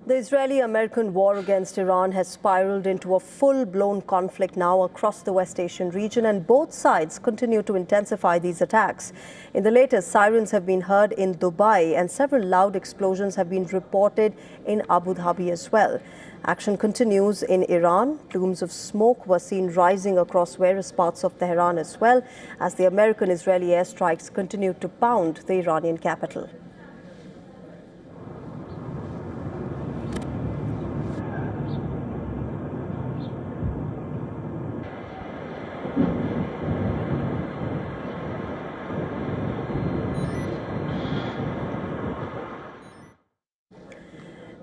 The Israeli-American war against Iran has spiraled into a full-blown conflict now across the West Asian region, and both sides continue to intensify these attacks. In the latest, sirens have been heard in Dubai and several loud explosions have been reported in Abu Dhabi as well. Action continues in Iran. Plumes of smoke were seen rising across various parts of Tehran as well as the American-Israeli airstrikes continue to pound the Iranian capital.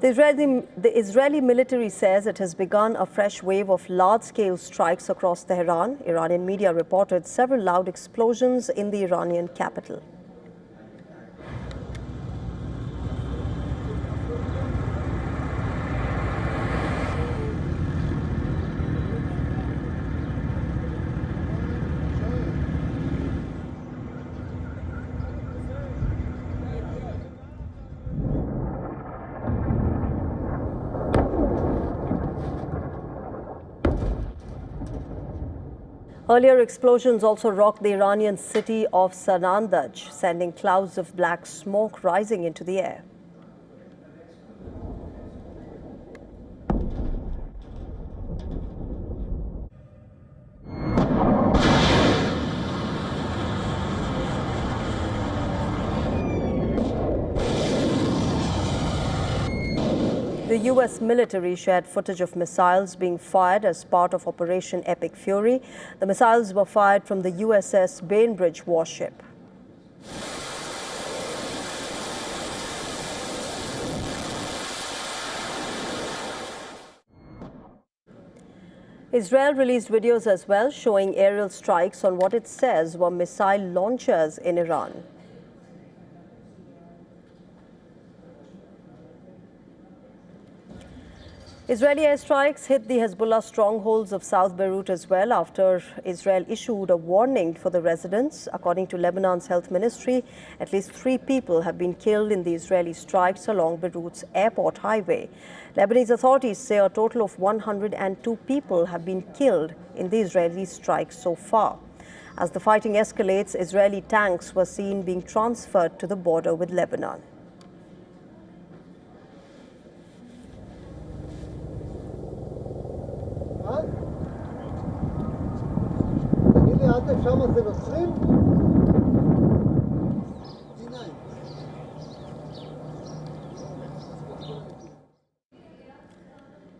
The Israeli military says it has begun a fresh wave of large-scale strikes across Tehran. Iranian media reported several loud explosions in the Iranian capital. Earlier explosions also rocked the Iranian city of Sanandaj, sending clouds of black smoke rising into the air. The U.S. military shared footage of missiles being fired as part of Operation Epic Fury. The missiles were fired from the USS Bainbridge warship. Israel released videos as well showing aerial strikes on what it says were missile launchers in Iran. Israeli airstrikes hit the Hezbollah strongholds of South Beirut as well after Israel issued a warning for the residents. According to Lebanon's health ministry, at least 3 people have been killed in the Israeli strikes along Beirut's airport highway. Lebanese authorities say a total of 102 people have been killed in the Israeli strikes so far. As the fighting escalates, Israeli tanks were seen being transferred to the border with Lebanon.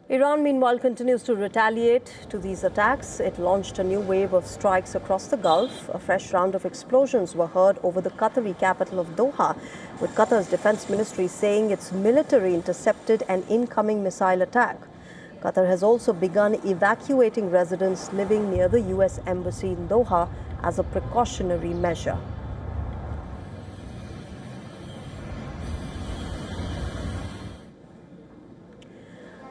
Iran, meanwhile, continues to retaliate to these attacks. It launched a new wave of strikes across the Gulf. A fresh round of explosions were heard over the Qatari capital of Doha, with Qatar's defense ministry saying its military intercepted an incoming missile attack. Qatar has also begun evacuating residents living near the U.S. embassy in Doha as a precautionary measure.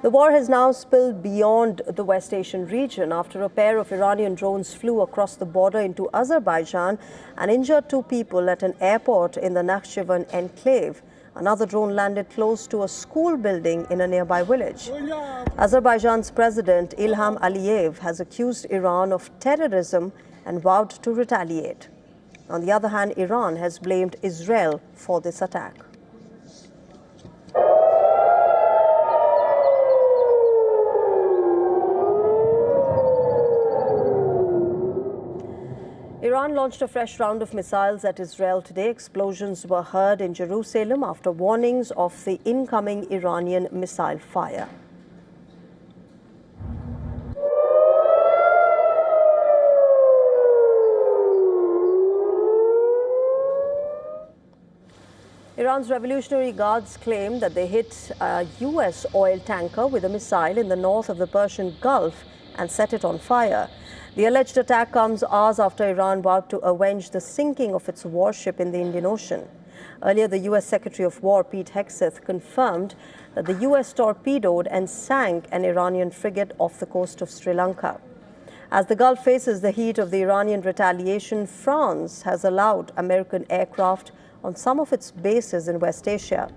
The war has now spilled beyond the West Asian region after a pair of Iranian drones flew across the border into Azerbaijan and injured 2 people at an airport in the Nakhchivan enclave. Another drone landed close to a school building in a nearby village. Azerbaijan's president Ilham Aliyev has accused Iran of terrorism and vowed to retaliate. On the other hand, Iran has blamed Israel for this attack. Iran launched a fresh round of missiles at Israel today. Explosions were heard in Jerusalem after warnings of the incoming Iranian missile fire. Iran's Revolutionary Guards claim that they hit a U.S. oil tanker with a missile in the north of the Persian Gulf and set it on fire. The alleged attack comes hours after Iran vowed to avenge the sinking of its warship in the Indian Ocean. Earlier, the U.S. Secretary of War, Pete Hegseth, confirmed that the U.S. torpedoed and sank an Iranian frigate off the coast of Sri Lanka. As the Gulf faces the heat of the Iranian retaliation, France has allowed American aircraft on some of its bases in West Asia.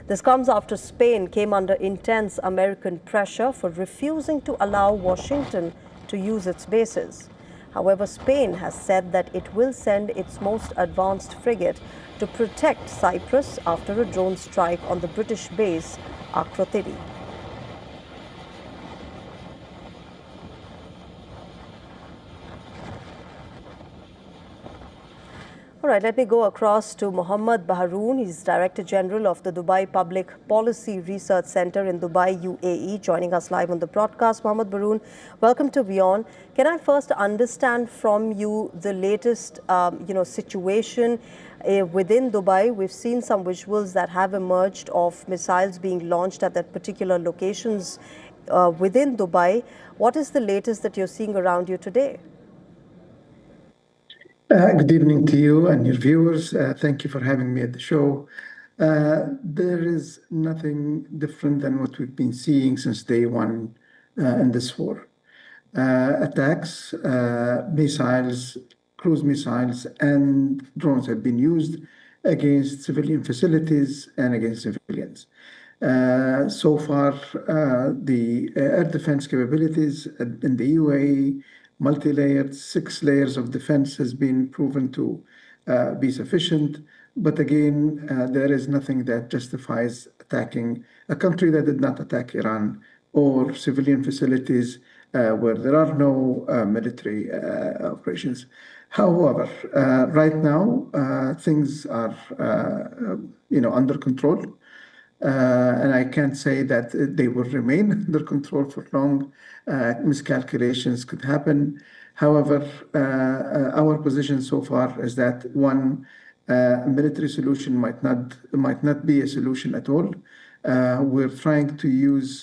This comes after Spain came under intense American pressure for refusing to allow Washington to use its bases. However, Spain has said that it will send its most advanced frigate to protect Cyprus after a drone strike on the British base Akrotiri. All right, let me go across to Mohammad Baharoon. He's Director General of the Dubai Public Policy Research Center in Dubai, UAE, joining us live on the broadcast. Mohammad Baharoon, welcome to WION. Can I first understand from you the latest, situation within Dubai? We've seen some visuals that have emerged of missiles being launched at that particular locations within Dubai. What is the latest that you're seeing around you today? Good evening to you and your viewers. Thank you for having me at the show. There is nothing different than what we've been seeing since day one in this war. Attacks, missiles, cruise missiles, and drones have been used against civilian facilities and against civilians. So far, the air defense capabilities in the UAE, multi-layered, 6 layers of defense has been proven to be sufficient. But again, there is nothing that justifies attacking a country that did not attack Iran or civilian facilities where there are no military operations. However, right now, things are under control. And I can't say that they will remain under control for long. Miscalculations could happen. However, our position so far is that one military solution might not be a solution at all. We're trying to use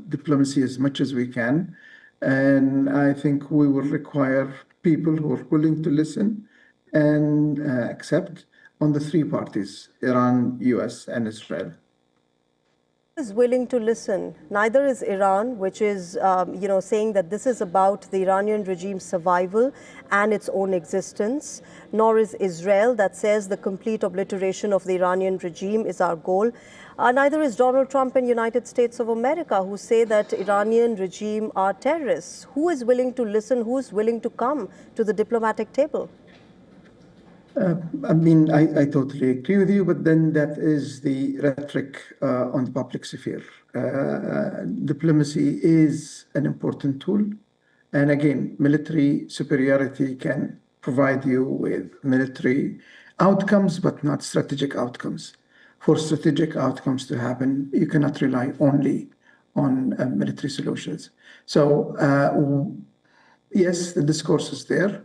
diplomacy as much as we can, and I think we will require people who are willing to listen and accept on the three parties, Iran, US, and Israel. Is willing to listen. Neither is Iran, which is, saying that this is about the Iranian regime's survival and its own existence, nor is Israel, that says the complete obliteration of the Iranian regime is our goal. Neither is Donald Trump and United States of America, who say that Iranian regime are terrorists. Who is willing to listen? Who is willing to come to the diplomatic table? I totally agree with you, but then that is the rhetoric on the public sphere. Diplomacy is an important tool. And again, military superiority can provide you with military outcomes, but not strategic outcomes. For strategic outcomes to happen, you cannot rely only on military solutions. So, yes, the discourse is there.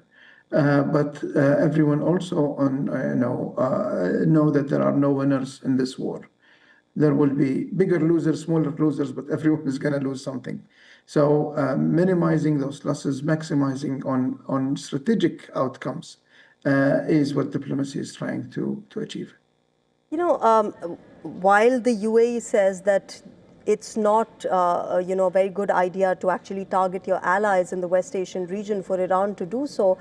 But everyone also know that there are no winners in this war. There will be bigger losers, smaller losers, but everyone is going to lose something. So minimizing those losses, maximizing on strategic outcomes is what diplomacy is trying to achieve. While the UAE says that it's not, a very good idea to actually target your allies in the West Asian region for Iran to do so,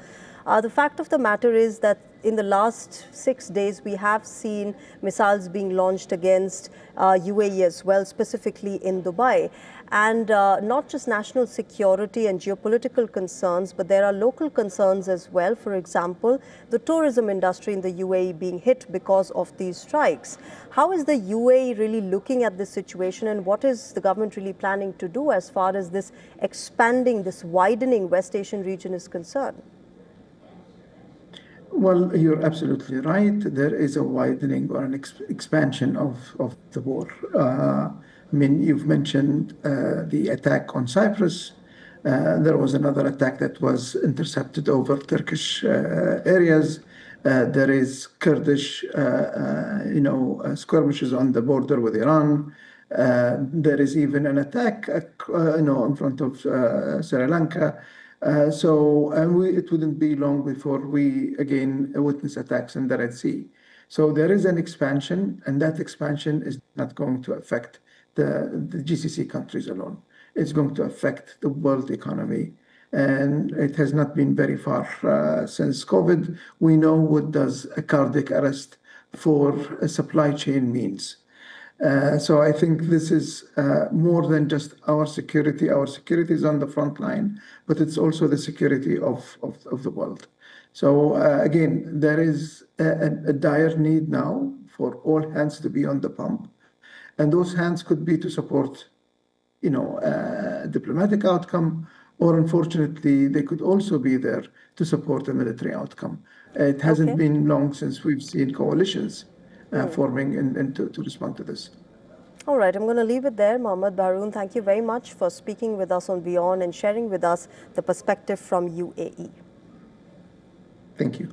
the fact of the matter is that in the last 6 days, we have seen missiles being launched against UAE as well, specifically in Dubai. And not just national security and geopolitical concerns, but there are local concerns as well. For example, the tourism industry in the UAE being hit because of these strikes. How is the UAE really looking at this situation, and what is the government really planning to do as far as this expanding, this widening West Asian region is concerned? Well, you're absolutely right. There is a widening or an expansion of the war. You've mentioned the attack on Cyprus. There was another attack that was intercepted over Turkish areas. There is Kurdish, skirmishes on the border with Iran. There is even an attack, in front of Sri Lanka. It wouldn't be long before we again witness attacks in the Red Sea. So there is an expansion, and that expansion is not going to affect the GCC countries alone. It's going to affect the world economy. And it has not been very far since COVID. We know what does a cardiac arrest for a supply chain means. So I think this is more than just our security. Our security is on the front line, but it's also the security of the world. So again, there is a dire need now for all hands to be on the pump. And those hands could be to support, diplomatic outcome, or unfortunately, they could also be there to support a military outcome. It hasn't Okay. been long since we've seen coalitions forming to respond to this. All right, I'm going to leave it there. Mohammad Baharoon, thank you very much for speaking with us on WION and sharing with us the perspective from UAE. Thank you.